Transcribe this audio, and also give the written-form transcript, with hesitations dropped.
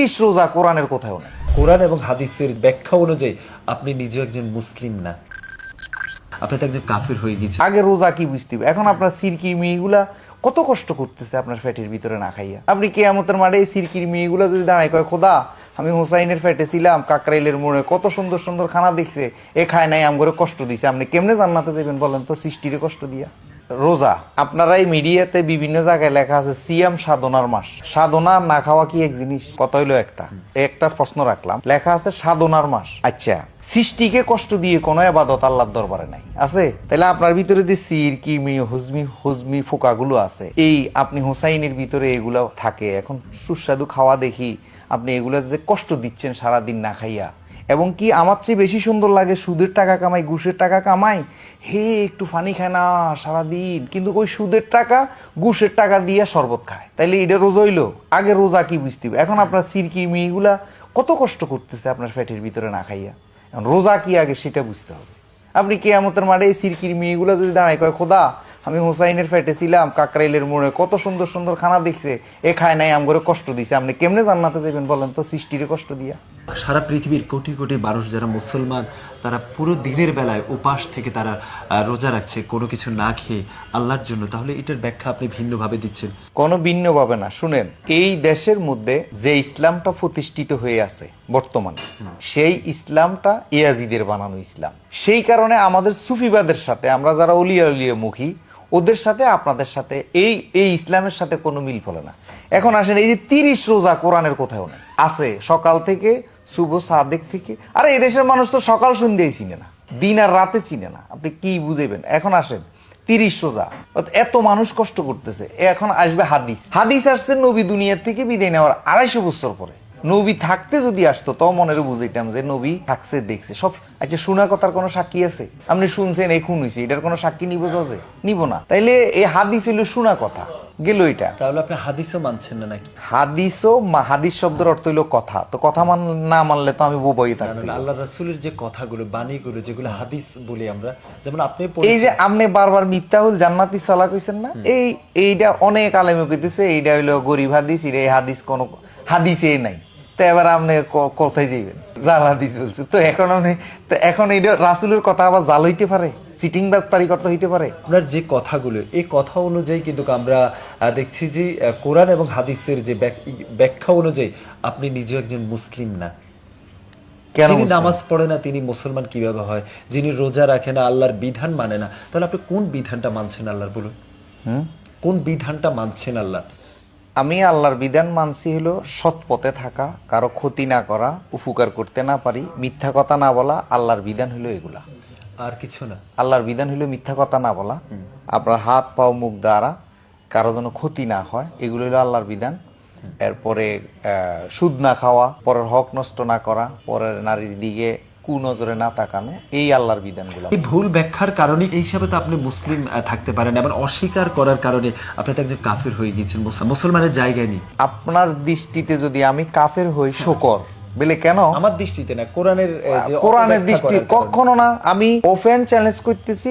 30 রোজা কোরআনের কোথাও নেই। কোরআন এবং হাদিসের ব্যাখ্যা অনুযায়ী আপনি নিজে একজন মুসলিম না, আপনি তো একজন কাফির হয়ে গেছেন। আগে রোজা কি বুঝতে হবে, এখন আপনার সিরকির মেয়েগুলা কত কষ্ট করতেছে আপনার ফ্যাটের ভিতরে না খাইয়া। আপনি কিয়ামতের মাঠে এই সিরকির মেয়েগুলা যদি দাঁড়ায় কয় খোদা আমি হোসাইনের ফ্যাটে ছিলাম কাকরাইলের মোড়ে, কত সুন্দর সুন্দর খানা দেখছে, এ খায় নাই আমগরে কষ্ট দিছে, আপনি কেমনে জান্নাতে যাবেন বলেন তো সৃষ্টিরে কষ্ট দিয়া। রোজা আপনারা এই মিডিয়াতে বিভিন্ন জায়গায় লেখা আছে সিয়াম সাধনার মাস। সাধনা না খাওয়া কি এক জিনিস? কত হইলো একটা প্রশ্ন রাখলাম, লেখা আছে সাধনার মাস। আচ্ছা, সৃষ্টিকে কষ্ট দিয়ে কোনো ইবাদত আল্লাহর দরবারে নাই আছে? তাহলে আপনার ভিতরে যে সির কিরমি হুজমি ফোকাগুলো আছে, এই আপনি হোসাইনের ভিতরে এগুলো থাকে, এখন সুস্বাদু খাওয়া দেখি আপনি এগুলো যে কষ্ট দিচ্ছেন সারাদিন না খাইয়া। এবং কি আমার চেয়ে বেশি সুন্দর লাগে সুদের টাকা কামাই, ঘুষের টাকা কামাই, হে একটু ফানি খায় না সারাদিন, কিন্তু ওই সুদের টাকা ঘুষের টাকা দিয়ে শরবত খায়। তাইলে এটা রোজা হইলো? আগে রোজা কি বুঝতে হবে। এখন আপনার সিরকির মেয়েগুলা কত কষ্ট করতেছে আপনার ফ্যাটের ভিতরে না খাইয়া। এখন রোজা কি আগে সেটা বুঝতে হবে। আপনি কিয়ামতের মাঠে এই সিরকির মেয়েগুলা যদি দাঁড়ায় কয় খোদা আমি হোসাইনের ফ্যাটে ছিলাম কাকরাইলের মোড়ে, কত সুন্দর সুন্দর খানা দেখছে, এ খায় নাই আমগরে কষ্ট দিছে, আপনি কেমনে জান্নাতে যাবেন বলেন তো সৃষ্টিরে কষ্ট দিয়া। সারা পৃথিবীর কোটি কোটি মানুষ যারা মুসলমান, তারা পুরো দিনের বেলায় উপাস থেকে তারা রোজা রাখছে কোনো কিছু না খেয়ে আল্লাহর জন্য, তাহলে এটার ব্যাখ্যা আপনি ভিন্নভাবে দিচ্ছেন। কোনো ভিন্ন ভাবে না। শুনেন, এই দেশের মধ্যে যে ইসলামটা প্রতিষ্ঠিত হয়ে আছে বর্তমানে, সেই ইসলামটা ইয়াজিদের বানানো ইসলাম। সেই কারণে আমাদের সুফিবাদের সাথে, আমরা যারা অলিয়া উলিয়া মুখী, ওদের সাথে আপনাদের সাথে এই ইসলামের সাথে কোনো মিল ফলে না। এখন আসেন, এই যে 30 রোজা কোরআনের কোথাও নেই। আছে সকাল থেকে শুভ সাদেক থেকে। আরে এই দেশের মানুষ তো সকাল সন্ধ্যায় চিনে না, দিন আর রাতে চিনে না, আপনি কি বুঝেবেন? এখন আসেন 30 রোজা, এত মানুষ কষ্ট করতেছে। এখন আসবে হাদিস। হাদিস আসছে নবী দুনিয়ার থেকে বিদায় নেওয়ার 250 বছর পরে। নবী থাকতে যদি আসতো তো মনের বুঝাইতাম যে নবী থাকছে, দেখছে সব। আচ্ছা, শোনা কথার কোনো সাক্ষী আছে? আপনি শুনছেন এই খুন হয়েছে, এটার কোনো সাক্ষী নিব? যে নিব না। তাইলে এই হাদিস হইল শোনা কথা, গেল এটা। তাহলে আপনি হাদিসও মানছেন না নাকি? হাদিস শব্দের অর্থ হইলো কথা, তো কথা না মানলে তো আমি বোবাই থাকতাম। আল্লাহ রাসূলের যে কথাগুলো, বাণীগুলো, যেগুলো হাদিস বলি আমরা, যেমন আপনি এই যে আপনি বারবার মিফতাহুল জান্নাতি সালাহ কইছেন না, এইটা অনেক আলেমে কইতেছে এইটা হইলো গরিব হাদিস, এটা এই হাদিস কোন হাদিসে নাই। তো এবার আপনি কোথায় যাইবেন? জাল হাদিস বলছে তো এখন এইটা রাসূলের কথা আবার জাল হইতে পারে, চিটিং বাজ পারি করতে হইতে পারে। আপনার যে কথাগুলো, এই কথা অনুযায়ী কিন্তু আমরা দেখছি যে কোরআন এবং হাদিসের যে ব্যাখ্যা অনুযায়ী আপনি নিজে একজন মুসলিম না। যিনি নামাজ পড়ে না তিনি মুসলমান কিভাবে হয়? যিনি রোজা রাখে না, আল্লাহর বিধান মানে না, তাহলে আপনি কোন বিধানটা মানছেন আল্লাহর? বলুন, কোন বিধানটা মানছেন আল্লাহ? আমি আল্লাহর বিধান মানছি হলো সৎ পথে থাকা, কারো ক্ষতি না করা, উপকার করতে না পারি, মিথ্যা কথা না বলা। আল্লাহর বিধান হলো এগুলা, আর কিছু না। আল্লাহর বিধান হলো মিথ্যা কথা না বলা, আপনার হাত পাও মুখ দ্বারা কারো যেন ক্ষতি না হয়, এগুলো হলো আল্লাহর বিধান। এরপরে সুদ না খাওয়া, পরের হক নষ্ট না করা, পরের নারীর দিকে কুনজরে না তাকানো, এই আল্লাহর বিধানগুলো। এই ভুল ব্যাখ্যার কারণে এই হিসাবে তো আপনি মুসলিম থাকতে পারেন, আবার অস্বীকার করার কারণে আপনি তো একজন কাফির হয়ে গেছেন, মুসলমানের জায়গায় নেই। আপনার দৃষ্টিতে যদি আমি কাফের হই, শকর বলে কেন? আমার দৃষ্টিতে না, কোরআনের দৃষ্টি কখনো না। আমি ওপেন চ্যালেঞ্জ করতেছি।